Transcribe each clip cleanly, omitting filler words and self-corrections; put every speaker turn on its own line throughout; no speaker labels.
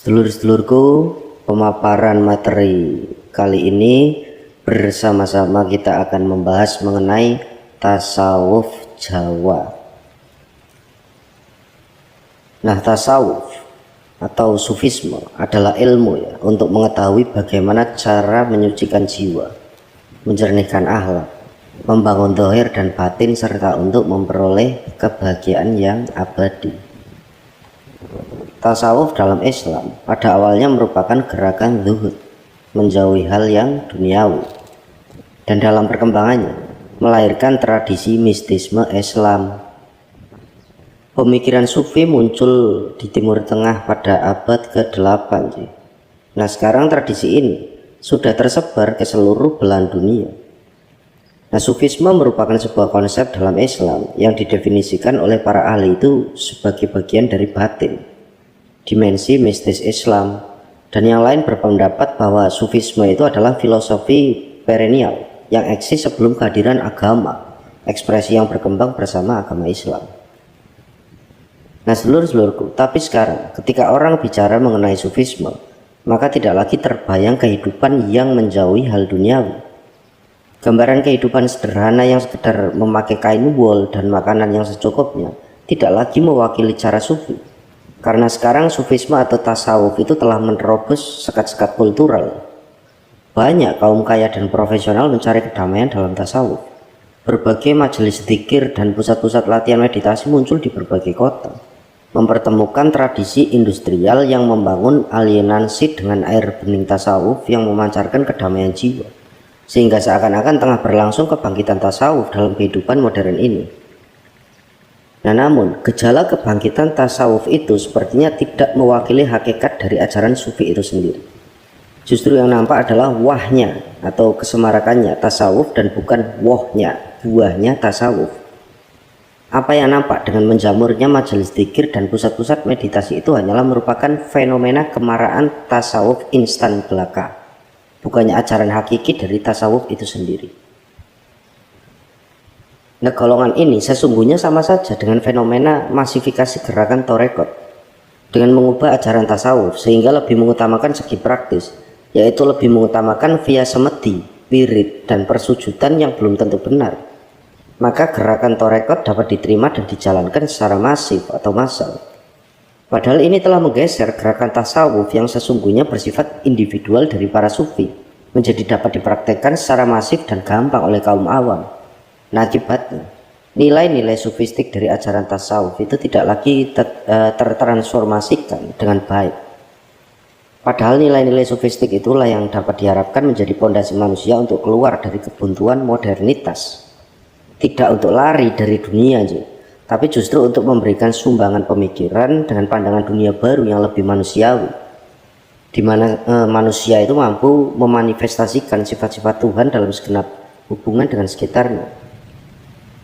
Sedulur-sedulurku, pemaparan materi kali ini bersama-sama kita akan membahas mengenai tasawuf Jawa. Nah, tasawuf atau sufisme adalah ilmu untuk mengetahui bagaimana cara menyucikan jiwa, menjernihkan akhlak, membangun zahir dan batin, serta untuk memperoleh kebahagiaan yang abadi. Tasawuf dalam Islam pada awalnya merupakan gerakan zuhud, menjauhi hal yang duniawi, dan dalam perkembangannya melahirkan tradisi mistisme Islam. Pemikiran sufi muncul di Timur Tengah pada abad ke-8. Nah, sekarang tradisi ini sudah tersebar ke seluruh belahan dunia. Nah, sufisme merupakan sebuah konsep dalam Islam yang didefinisikan oleh para ahli itu sebagai bagian dari batin, dimensi mistis Islam, dan yang lain berpendapat bahwa sufisme itu adalah filosofi perennial yang eksis sebelum kehadiran agama, ekspresi yang berkembang bersama agama Islam. Nah, sedulur-sedulurku, tapi sekarang ketika orang bicara mengenai sufisme, maka tidak lagi terbayang kehidupan yang menjauhi hal duniawi. Gambaran kehidupan sederhana yang sekedar memakai kain wol dan makanan yang secukupnya tidak lagi mewakili cara sufi. Karena sekarang sufisme atau tasawuf itu telah menerobos sekat-sekat kultural. Banyak kaum kaya dan profesional mencari kedamaian dalam tasawuf. Berbagai majelis dzikir dan pusat-pusat latihan meditasi muncul di berbagai kota, mempertemukan tradisi industrial yang membangun alienasi dengan air bening tasawuf yang memancarkan kedamaian jiwa, sehingga seakan-akan tengah berlangsung kebangkitan tasawuf dalam kehidupan modern ini. Nah, namun gejala kebangkitan tasawuf itu sepertinya tidak mewakili hakikat dari ajaran sufi itu sendiri. Justru yang nampak adalah wahnya atau kesemarakannya tasawuf dan bukan wohnya, buahnya tasawuf. Apa yang nampak dengan menjamurnya majelis dzikir dan pusat-pusat meditasi itu hanyalah merupakan fenomena kemarahan tasawuf instan belaka, bukannya ajaran hakiki dari tasawuf itu sendiri. Nah, golongan ini sesungguhnya sama saja dengan fenomena masifikasi gerakan torekot dengan mengubah ajaran tasawuf sehingga lebih mengutamakan segi praktis, yaitu lebih mengutamakan via semedi, wirid, dan persujudan yang belum tentu benar. Maka gerakan torekot dapat diterima dan dijalankan secara masif atau massal. Padahal ini telah menggeser gerakan tasawuf yang sesungguhnya bersifat individual dari para sufi menjadi dapat dipraktekkan secara masif dan gampang oleh kaum awam. Nah, akibatnya nilai-nilai sufistik dari ajaran tasawuf itu tidak lagi tertransformasikan dengan baik. Padahal nilai-nilai sufistik itulah yang dapat diharapkan menjadi pondasi manusia untuk keluar dari kebuntuan modernitas. Tidak untuk lari dari dunia, tapi justru untuk memberikan sumbangan pemikiran dengan pandangan dunia baru yang lebih manusiawi, di mana manusia itu mampu memanifestasikan sifat-sifat Tuhan dalam segenap hubungan dengan sekitarnya.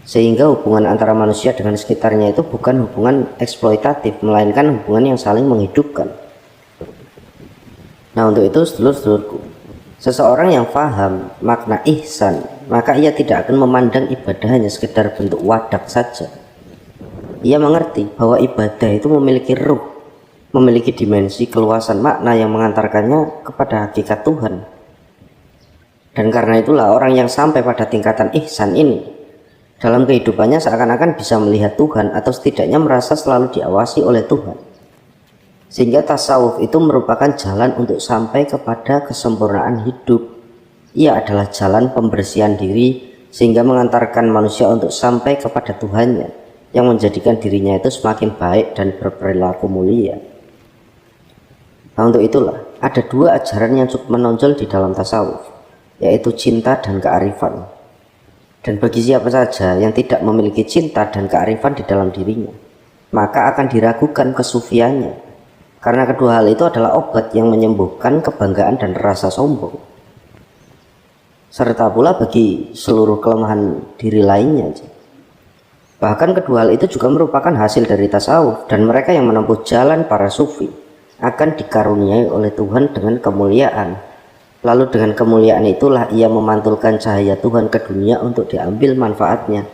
Sehingga hubungan antara manusia dengan sekitarnya itu bukan hubungan eksploitatif, melainkan hubungan yang saling menghidupkan. Nah, untuk itu sedulur-sedulurku, seseorang yang paham makna ihsan, maka ia tidak akan memandang ibadah hanya sekedar bentuk wadah saja. Ia mengerti bahwa ibadah itu memiliki ruh, memiliki dimensi keluasan makna yang mengantarkannya kepada hakikat Tuhan. Dan karena itulah orang yang sampai pada tingkatan ihsan ini dalam kehidupannya seakan-akan bisa melihat Tuhan atau setidaknya merasa selalu diawasi oleh Tuhan. Sehingga tasawuf itu merupakan jalan untuk sampai kepada kesempurnaan hidup. Ia adalah jalan pembersihan diri sehingga mengantarkan manusia untuk sampai kepada Tuhannya yang menjadikan dirinya itu semakin baik dan berperilaku mulia. Nah, untuk itulah ada dua ajaran yang cukup menonjol di dalam tasawuf, yaitu cinta dan kearifan. Dan bagi siapa saja yang tidak memiliki cinta dan kearifan di dalam dirinya, maka akan diragukan kesufiannya, karena kedua hal itu adalah obat yang menyembuhkan kebanggaan dan rasa sombong, serta pula bagi seluruh kelemahan diri lainnya. Bahkan kedua hal itu juga merupakan hasil dari tasawuf, dan mereka yang menempuh jalan para sufi akan dikaruniai oleh Tuhan dengan kemuliaan. Lalu dengan kemuliaan itulah ia memantulkan cahaya Tuhan ke dunia untuk diambil manfaatnya.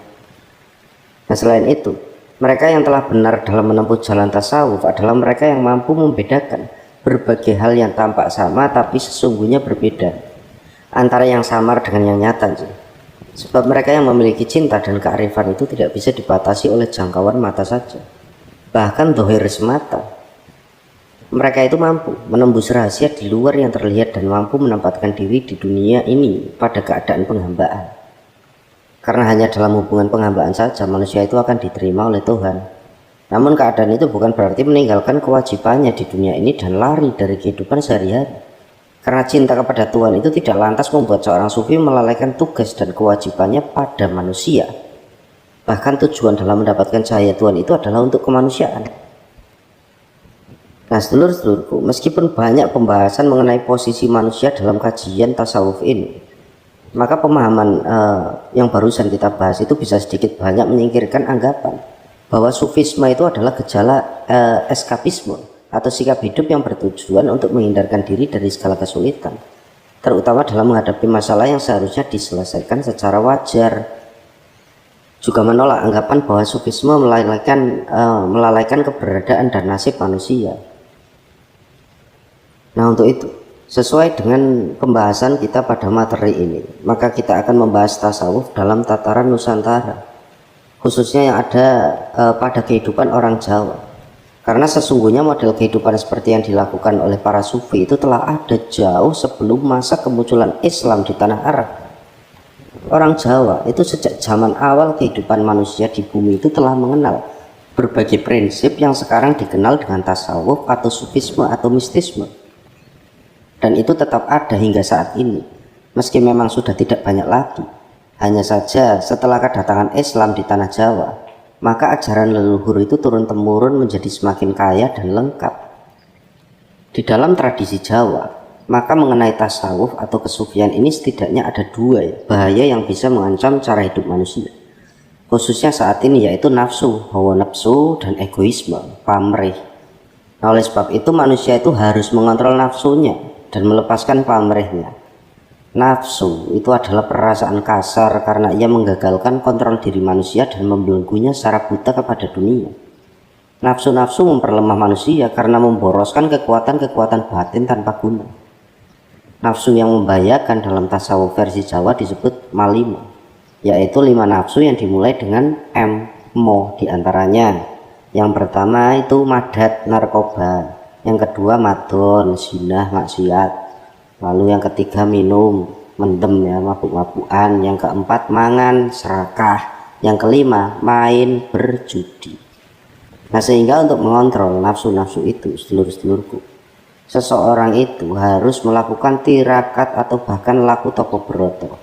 Nah, selain itu, mereka yang telah benar dalam menempuh jalan tasawuf adalah mereka yang mampu membedakan berbagai hal yang tampak sama tapi sesungguhnya berbeda antara yang samar dengan yang nyata. Sebab mereka yang memiliki cinta dan kearifan itu tidak bisa dibatasi oleh jangkauan mata saja, bahkan dohir semata. Mereka itu mampu menembus rahasia di luar yang terlihat dan mampu menempatkan diri di dunia ini pada keadaan penghambaan. Karena hanya dalam hubungan penghambaan saja manusia itu akan diterima oleh Tuhan. Namun keadaan itu bukan berarti meninggalkan kewajibannya di dunia ini dan lari dari kehidupan sehari-hari. Karena cinta kepada Tuhan itu tidak lantas membuat seorang sufi melalaikan tugas dan kewajibannya pada manusia. Bahkan tujuan dalam mendapatkan cahaya Tuhan itu adalah untuk kemanusiaan. Nah, sedulur-sedulurku, meskipun banyak pembahasan mengenai posisi manusia dalam kajian tasawuf ini, maka pemahaman yang barusan kita bahas itu bisa sedikit banyak menyingkirkan anggapan bahwa sufisme itu adalah gejala eskapisme atau sikap hidup yang bertujuan untuk menghindarkan diri dari segala kesulitan, terutama dalam menghadapi masalah yang seharusnya diselesaikan secara wajar. Juga menolak anggapan bahwa sufisme melalaikan keberadaan dan nasib manusia. Nah, untuk itu, sesuai dengan pembahasan kita pada materi ini, maka kita akan membahas tasawuf dalam tataran Nusantara, khususnya yang ada pada kehidupan orang Jawa. Karena sesungguhnya model kehidupan seperti yang dilakukan oleh para sufi itu telah ada jauh sebelum masa kemunculan Islam di tanah Arab. Orang Jawa itu sejak zaman awal kehidupan manusia di bumi itu telah mengenal berbagai prinsip yang sekarang dikenal dengan tasawuf atau sufisme atau mistisme. Dan itu tetap ada hingga saat ini, meski memang sudah tidak banyak lagi. Hanya saja setelah kedatangan Islam di tanah Jawa, maka ajaran leluhur itu turun-temurun menjadi semakin kaya dan lengkap. Di dalam tradisi Jawa, maka mengenai tasawuf atau kesufian ini setidaknya ada dua bahaya yang bisa mengancam cara hidup manusia, khususnya saat ini, yaitu nafsu, hawa nafsu, dan egoisme, pamrih. Nah, oleh sebab itu manusia itu harus mengontrol nafsunya dan melepaskan pamrihnya. Nafsu itu adalah perasaan kasar karena ia menggagalkan kontrol diri manusia dan membelenggunya secara buta kepada dunia. Nafsu-nafsu memperlemah manusia karena memboroskan kekuatan-kekuatan batin tanpa guna. Nafsu yang membahayakan dalam tasawuf versi Jawa disebut malima, yaitu 5 nafsu yang dimulai dengan mo diantaranya. Yang pertama itu madat, narkoba. Yang kedua madon, zinah, maksiat. Lalu yang ketiga minum, mendem ya, mabuk-mabukan. Yang keempat mangan, serakah. Yang kelima main, berjudi. Nah, sehingga untuk mengontrol nafsu-nafsu itu, sedulur-sedulurku, seseorang itu harus melakukan tirakat atau bahkan laku topo broto,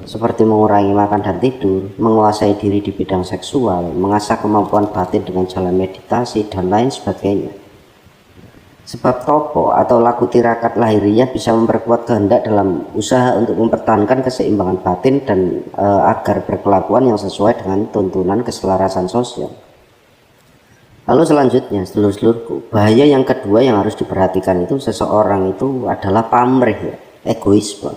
seperti mengurangi makan dan tidur, menguasai diri di bidang seksual, mengasah kemampuan batin dengan jalan meditasi, dan lain sebagainya. Sebab topo atau laku tirakat lahiriah bisa memperkuat kehendak dalam usaha untuk mempertahankan keseimbangan batin dan agar berkelakuan yang sesuai dengan tuntunan keselarasan sosial. Lalu selanjutnya, sedulur-sedulurku, bahaya yang kedua yang harus diperhatikan itu seseorang itu adalah pamrih, ya, egoisme.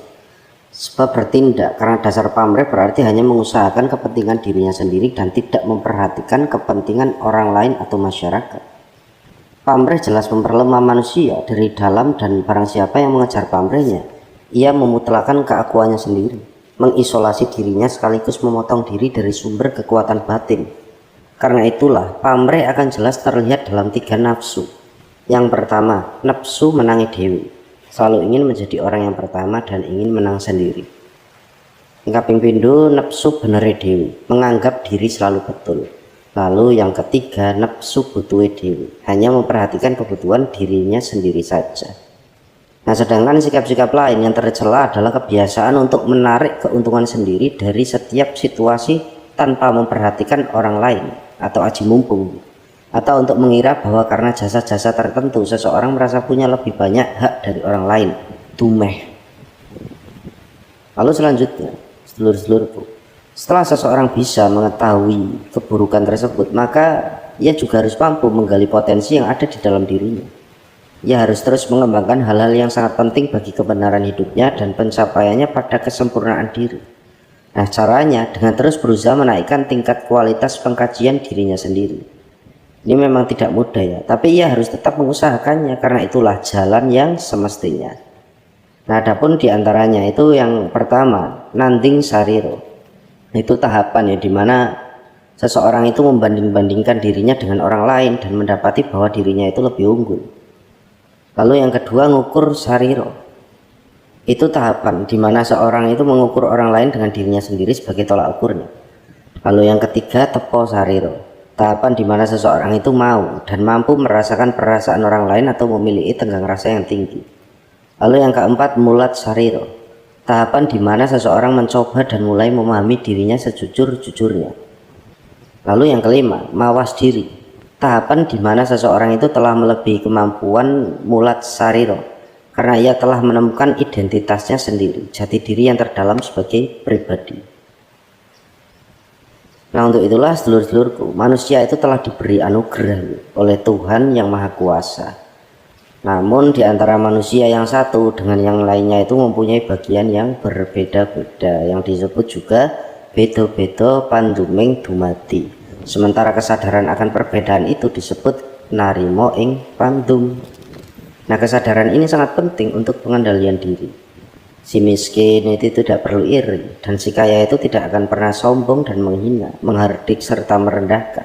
Sebab bertindak karena dasar pamrih berarti hanya mengusahakan kepentingan dirinya sendiri dan tidak memperhatikan kepentingan orang lain atau masyarakat. Pamrih jelas memperlemah manusia dari dalam, dan barang siapa yang mengejar pamrihnya, ia memutlakan keakuannya sendiri, mengisolasi dirinya sekaligus memotong diri dari sumber kekuatan batin. Karena itulah pamrih akan jelas terlihat dalam 3 nafsu. Yang pertama, nafsu menangi dewi, selalu ingin menjadi orang yang pertama dan ingin menang sendiri. Yang kaping pindho, nafsu benere dewi, menganggap diri selalu betul. Lalu yang ketiga, nafsu butuhe dewi, hanya memperhatikan kebutuhan dirinya sendiri saja. Nah, sedangkan sikap-sikap lain yang tercela adalah kebiasaan untuk menarik keuntungan sendiri dari setiap situasi tanpa memperhatikan orang lain atau aji mumpung, atau untuk mengira bahwa karena jasa-jasa tertentu seseorang merasa punya lebih banyak hak dari orang lain, dumeh. Lalu selanjutnya, sedulur-sedulurku, setelah seseorang bisa mengetahui keburukan tersebut, maka ia juga harus mampu menggali potensi yang ada di dalam dirinya. Ia harus terus mengembangkan hal-hal yang sangat penting bagi kebenaran hidupnya dan pencapaiannya pada kesempurnaan diri. Nah, caranya dengan terus berusaha menaikkan tingkat kualitas pengkajian dirinya sendiri. Ini memang tidak mudah ya, tapi ia harus tetap mengusahakannya karena itulah jalan yang semestinya. Nah, adapun diantaranya itu yang pertama, nanding sariro. Itu tahapan ya, dimana seseorang itu membanding-bandingkan dirinya dengan orang lain dan mendapati bahwa dirinya itu lebih unggul. Lalu yang kedua, ngukur sariro. Itu tahapan dimana seorang itu mengukur orang lain dengan dirinya sendiri sebagai tolak ukurnya. Lalu yang ketiga, tepo sariro. Tahapan dimana seseorang itu mau dan mampu merasakan perasaan orang lain atau memiliki tenggang rasa yang tinggi. Lalu yang keempat, mulat sariro. Tahapan dimana seseorang mencoba dan mulai memahami dirinya sejujur-jujurnya. Lalu yang kelima, mawas diri. Tahapan dimana seseorang itu telah melebihi kemampuan mulat sariro karena ia telah menemukan identitasnya sendiri, jati diri yang terdalam sebagai pribadi. Nah, untuk itulah sedulur-sedulurku, manusia itu telah diberi anugerah oleh Tuhan yang Maha Kuasa. Namun di antara manusia yang satu dengan yang lainnya itu mempunyai bagian yang berbeda-beda, yang disebut juga bedo-bedo panduming dumadi. Sementara kesadaran akan perbedaan itu disebut narimo ing pandum. Nah, kesadaran ini sangat penting untuk pengendalian diri. Si miskin itu tidak perlu iri, dan si kaya itu tidak akan pernah sombong dan menghina, menghardik serta merendahkan.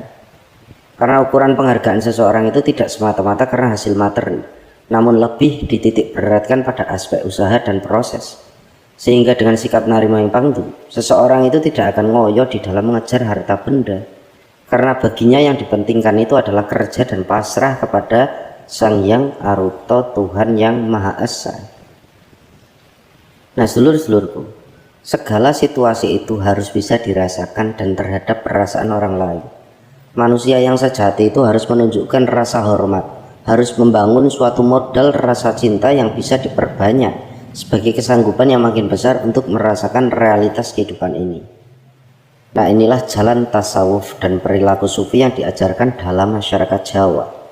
Karena ukuran penghargaan seseorang itu tidak semata-mata karena hasil materi, namun lebih dititik beratkan pada aspek usaha dan proses. Sehingga dengan sikap narimo ing pandum, seseorang itu tidak akan ngoyo di dalam mengejar harta benda, karena baginya yang dipentingkan itu adalah kerja dan pasrah kepada Sang Yang Aruto, Tuhan yang Maha Esa. Nah, sedulur-sedulurku, segala situasi itu harus bisa dirasakan dan terhadap perasaan orang lain. Manusia yang sejati itu harus menunjukkan rasa hormat, harus membangun suatu modal rasa cinta yang bisa diperbanyak sebagai kesanggupan yang makin besar untuk merasakan realitas kehidupan ini. Nah, inilah jalan tasawuf dan perilaku sufi yang diajarkan dalam masyarakat Jawa.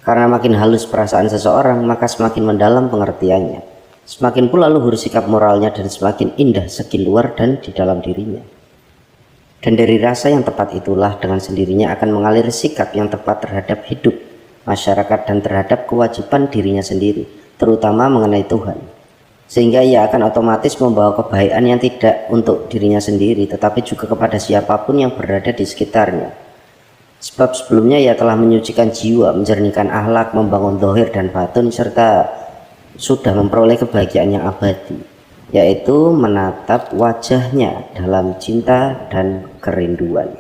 Karena makin halus perasaan seseorang, maka semakin mendalam pengertiannya. Semakin pula luhur sikap moralnya dan semakin indah segi luar dan di dalam dirinya. Dan dari rasa yang tepat itulah dengan sendirinya akan mengalir sikap yang tepat terhadap hidup, masyarakat dan terhadap kewajiban dirinya sendiri, terutama mengenai Tuhan. Sehingga ia akan otomatis membawa kebaikan yang tidak untuk dirinya sendiri, tetapi juga kepada siapapun yang berada di sekitarnya. Sebab sebelumnya ia telah menyucikan jiwa, menjernihkan akhlak, membangun zahir dan batin, serta sudah memperoleh kebahagiaan yang abadi, yaitu menatap wajahnya dalam cinta dan kerinduan.